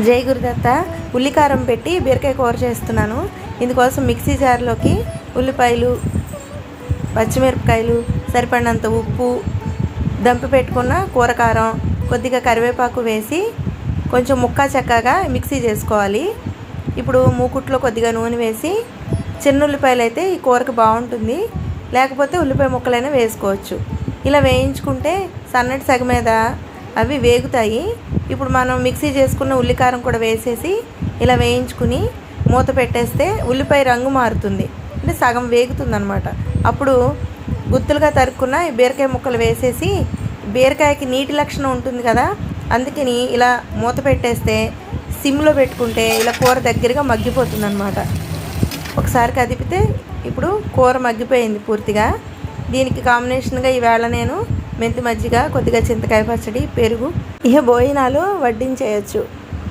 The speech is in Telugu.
జై గురుదత్త. ఉల్లికారం పెట్టి బీరకాయ కూర చేస్తున్నాను. ఇందుకోసం మిక్సీ జార్లోకి ఉల్లిపాయలు, పచ్చిమిరపకాయలు, సరిపడినంత ఉప్పు, దంపి పెట్టుకున్న కూరకారం, కొద్దిగా కరివేపాకు వేసి కొంచెం ముక్కా చెక్కగా మిక్సీ చేసుకోవాలి. ఇప్పుడు మూకుట్లో కొద్దిగా నూనె వేసి, చిన్న ఉల్లిపాయలు అయితే ఈ కూరకు బాగుంటుంది, లేకపోతే ఉల్లిపాయ ముక్కలైనా వేసుకోవచ్చు. ఇలా వేయించుకుంటే సన్నటి సెగ మీద అవి వేగుతాయి. ఇప్పుడు మనం మిక్సీ చేసుకున్న ఉల్లికారం కూడా వేసేసి ఇలా వేయించుకుని మూత పెట్టేస్తే ఉల్లిపాయ రంగు మారుతుంది, అంటే సగం వేగుతుంది అన్నమాట. అప్పుడు గుత్తులుగా తరుక్కున్న ఈ బీరకాయ ముక్కలు వేసేసి, బీరకాయకి నీటి లక్షణం ఉంటుంది కదా, అందుకని ఇలా మూత పెట్టేస్తే సిమ్లో పెట్టుకుంటే ఇలా కూర దగ్గరగా మగ్గిపోతుంది అన్నమాట. ఒకసారి కదిపితే ఇప్పుడు కూర మగ్గిపోయింది పూర్తిగా. దీనికి కాంబినేషన్గా ఈవేళ నేను మెంతి మజ్జిగ, కొద్దిగా చింతకాయ పచ్చడి, పెరుగు, భోజనాలు వడ్డించేయచ్చు.